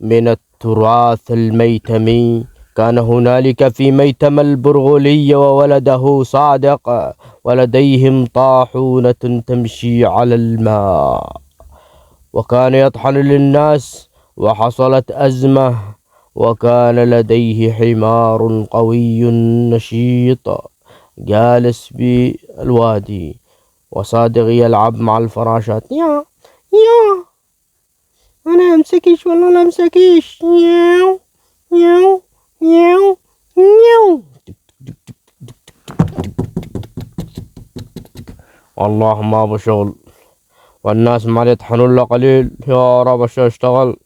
من التراث الميتمي. كان هنالك في ميتم البرغلي وولده صادق، ولديهم طاحونة تمشي على الماء، وكان يطحن للناس، وحصلت أزمة، وكان لديه حمار قوي نشيط جالس بالوادي، وصادق يلعب مع الفراشات. يا أنا أمسكيش والله لا أمسكيش. ياو ياو ياو ياو. والله ما بشغل، والناس ما يطحنوا إلا قليل. يا رب أشتغل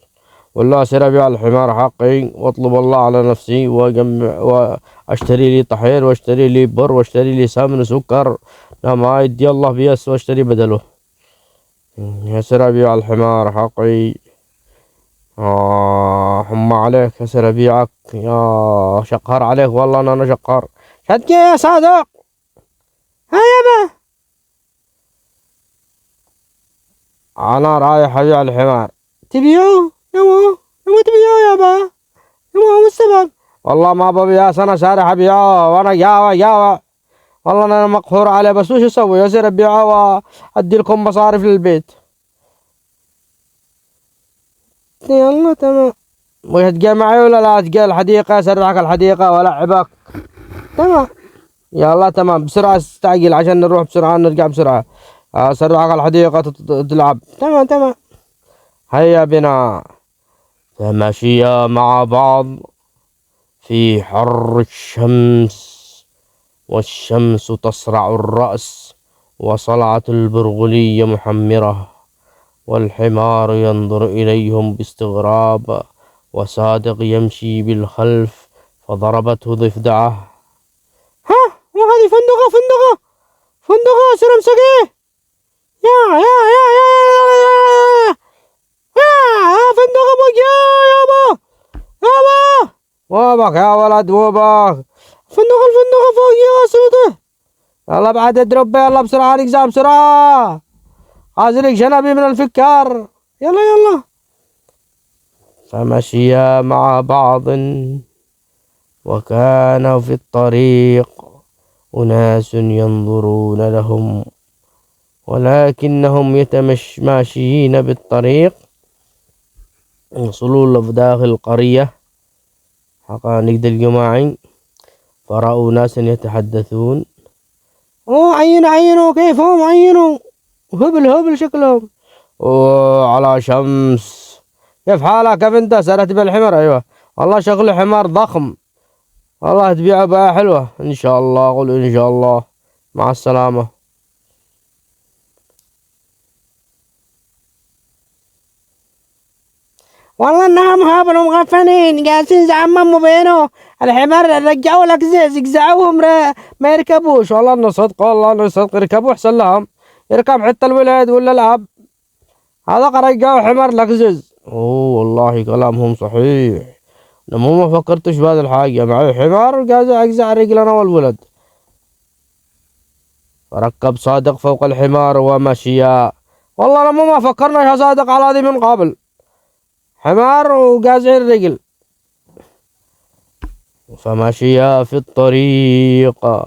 والله أسير أبيع الحمار حقي وأطلب الله على نفسي، وأجمع وأشتري لي طحين، وأشتري لي بر، وأشتري لي سمن وسكر. لا ما يدي الله بيس وأشتري بدله. أسير أبيع الحمار حقي. هم عليك أسير أبيعك. يا شقهر عليك والله أنا شقهر. شدك يا صادق. هيا به أنا رايح أبيع الحمار. تبيعه؟ نمو تبيعه يابا. نمو السبب. والله ما ببيعه، أنا شارح أبيعه وأنا جاوة. والله أنا مقهور عليه، بس وش أسوي؟ أصير أبيعه وأدي لكم مصاريف للبيت. يلا تمام. وتجي معي ولا لا؟ تجي الحديقة أسرعك الحديقة وألعبك. تمام. يلا تمام، بسرعة استعجل عشان نروح بسرعة نرجع بسرعة. أسرعك الحديقة تلعب. تمام. هيا بنا. فمشيا مع بعض في حر الشمس، والشمس تصرع الرأس، وصلعة البرغلية محمرة، والحمار ينظر إليهم باستغراب، وصادق يمشي بالخلف، فضربته ضفدعه. ها وهذه فندقة سرمسقي. يا فندقة بك يابا وابك يا ولد وابك. الفندقة فوق يا سوده. يلا بعد اضرب، يلا بسرعة نقزام بسرعة. عازلك جنبي من الفكار. يلا. فمشيا مع بعض، وكان في الطريق أناس ينظرون لهم، ولكنهم ماشيين بالطريق وصلوا لداخل القرية حقائق الجماعي، فرأوا ناسا يتحدثون. عينوا كيفهم، عينوا هبل شكلهم. على شمس. كيف حالك؟ كيف انت؟ سألت بالحمار؟ ايوه والله شغل حمار ضخم، والله تبيعه بقى حلوة ان شاء الله. قول ان شاء الله. مع السلامة. والله انهم هابل ومغفنين جالسين زعمموا بينه الحمار، رجعوا لك زقزعوهم ما يركبوش. والله انه صدق، يركبوا احسن لهم. يركب حتى الولد ولا الاب، هذا رجعوا حمار لك زز. والله كلامهم صحيح. انا ما فكرتش بهذه الحاجة. معي حمار وقاعد اقزع رجل انا والولد. فركب صادق فوق الحمار ومشيا. والله انا ما فكرنا يا صادق على هذه من قبل. حمار وقازع الرجل. فمشيا في الطريق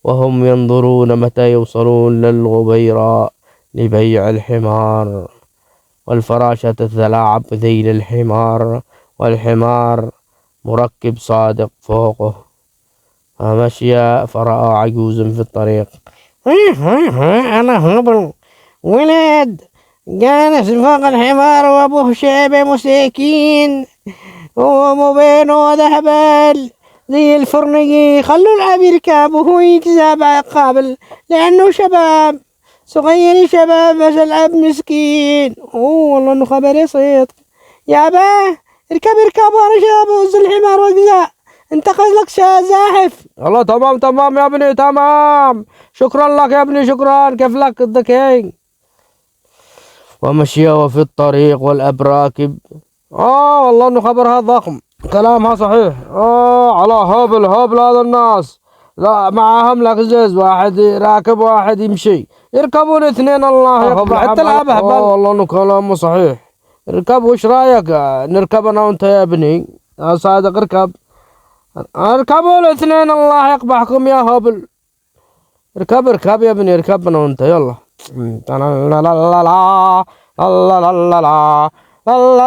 وهم ينظرون متى يوصلون للغبيرة لبيع الحمار، والفراشة تتلاعب بذيل الحمار، والحمار مركب صادق فوقه. فمشيا فرأى عجوزا في الطريق. أنا هبل ولد جالس فوق الحمار، وأبوه شيبة مساكين، وأمه بينه ذهبل زي الفرنجي. خلوا العب يركب وهو يجزع قابل، لأنه شباب صغير، شباب بس العب مسكين. والله انه خبر صيت. يا باه اركب وانا شاب وز الحمار واجزع. انت قصدك زاحف. الله تمام يا ابني تمام. شكرا لك يا ابني شكرا. كيف لك الذكي؟ ومشي وفي الطريق والأبراكب. والله انه خبرها ضخم، كلامها صحيح. على هبل هذا الناس. لا معاهم لغزز، واحد راكب واحد يمشي، يركبون اثنين. الله يقبل حتى الأب هبل. والله انه كلامه صحيح. اركب، وش رايك نركب انا وانت يا ابني؟ يا صادق اركب، اركبوا الاثنين الله يقبحكم يا هبل. اركب اركب يا ابني، اركب انا وانت يلا. لا لا لا لا لا لا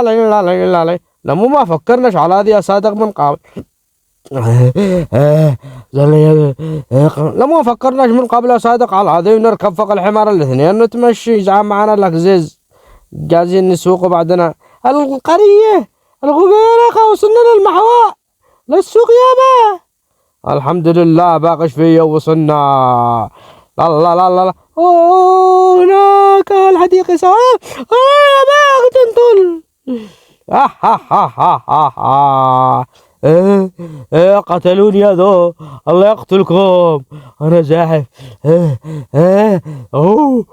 لا لا لا. لا مو ما فكرناش على هذه يا صادق من قبل. لا ما فكرناش من قبل يا صادق على هذه، ونركب فوق الحمار الاثنين نتمشي زعما معنا لك زيز جالسين نسوق. بعدنا القرية الغبيرة وصلنا للمحواء للسوق يابا. الحمد لله باقي شوية وصلنا. لا لا لا لا. اوه هناك الحديقة صار يا باقي تنطل. ها ها ها ها ها. قتلوني يا ذو، الله يقتلكم، انا زاحف. اوه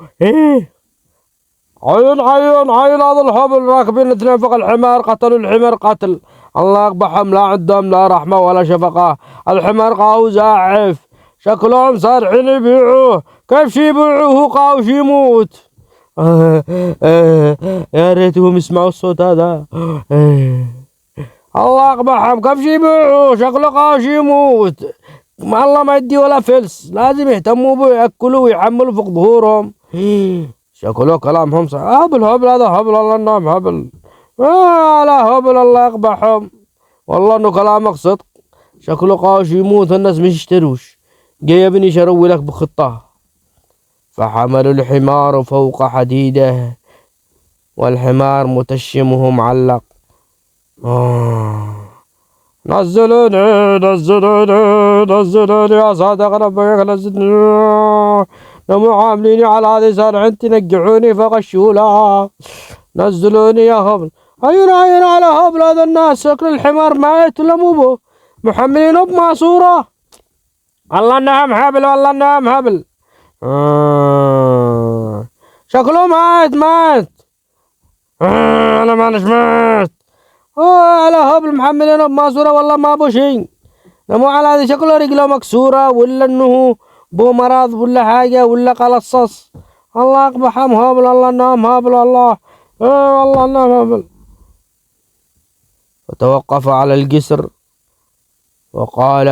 عين عين عين. هذا الهبل راكبين اثنين فوق الحمار، قتلوا الحمار قتل، الله يقبحهم، لا عندهم لا رحمة ولا شفقة. الحمار قاو زاحف، شكلهم صارحين يبيعوه، كيف شي يبيعوه قاو شي يموت. يا ريتهم يسمعوا الصوت هذا. الله يقبحهم، كيف شي يبيعوه، شكله قاو شي يموت. ما الله ما يدي ولا فلس، لازم يهتموا به، ياكلوا ويحملوا فوق ظهورهم. شكله كلامهم صح. هبل هبل هذا هبل، الله انهم هبل. لا هبل الله يقبحهم، والله انه كلامك صدق. شكله قاش يموت، الناس مش يشتروش. جاي يا ابني شروي لك بخطة. فحملوا الحمار فوق حديده والحمار متشمه معلق. نزلوني نزلوني نزلوني يا صادق ربك نزلوني. نمو عامليني على هذه سارعين تنقعوني فوق الشولة. نزلوني يا هبل. عين عين على هبل، هذا الناس شكل الحمار ميت ولا مو بو محملينه بماسورة. والله انهم هبل، والله انهم هبل. شكله مات مات. انا مانيش مات. على هبل محملينه بماسورة، والله ما بو شي. نمو على هذه شكله رجله مكسورة، ولا انه بو مرض ولا حاجة ولا قلصص. الله يقبحهم هبل، الله انهم هبل والله. والله انهم هبل. فتوقف على الجسر وقال: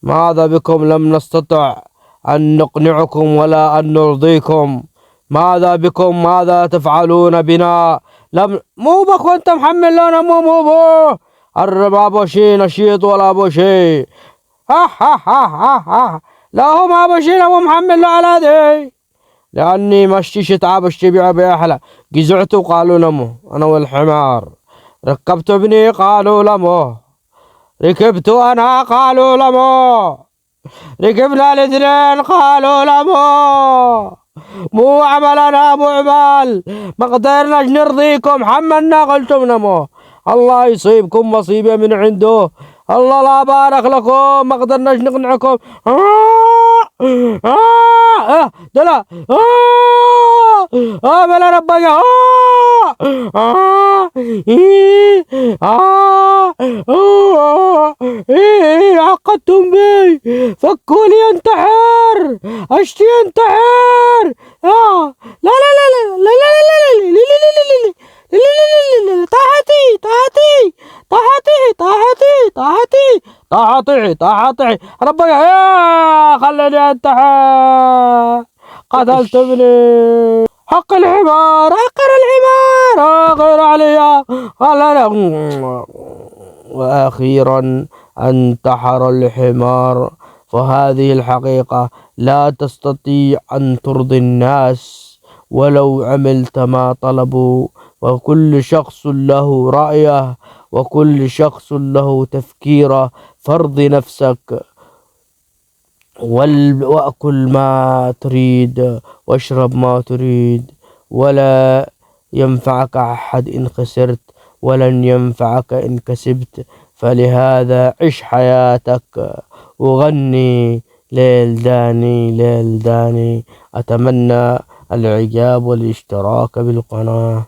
ماذا بكم؟ لم نستطع أن نقنعكم ولا أن نرضيكم. ماذا بكم؟ ماذا تفعلون بنا؟ مو بك وانت محمل لنا، مو بو الربا ابو شي نشيط ولا ابو شي. ها لا هو ما ابو شي، ابو محمل له على ذي، لاني مشي شتعب الشبيع بأحلى. جزعت وقالوا لمو انا والحمار. ركبت ابني قالوا لمو. ركبت انا قالوا لمو. ركبنا الاثنين قالوا لمو. مو عملنا ابو عمال، ما قدرناش نرضيكم، حملنا قلتم نمو. الله يصيبكم مصيبة من عنده، الله لا بارك لكم، ما قدرناش نقنعكم. دلا بلا ربك. عقدتم بي، فكوا لي انتحر، اشتي انتحر. لا لا لا لا لا لا لا لا لا. طاحتي ربك. خليني انتحر، قتلت ابني. حق الحمار غير عليا. وأخيرا انتحر الحمار. فهذه الحقيقة، لا تستطيع أن ترضي الناس ولو عملت ما طلبوا، وكل شخص له رأيه، وكل شخص له تفكيره. فارض نفسك وأكل ما تريد واشرب ما تريد، ولا ينفعك أحد إن خسرت، ولن ينفعك إن كسبت. فلهذا عش حياتك وغني ليل داني ليل داني. أتمنى الإعجاب والاشتراك بالقناة.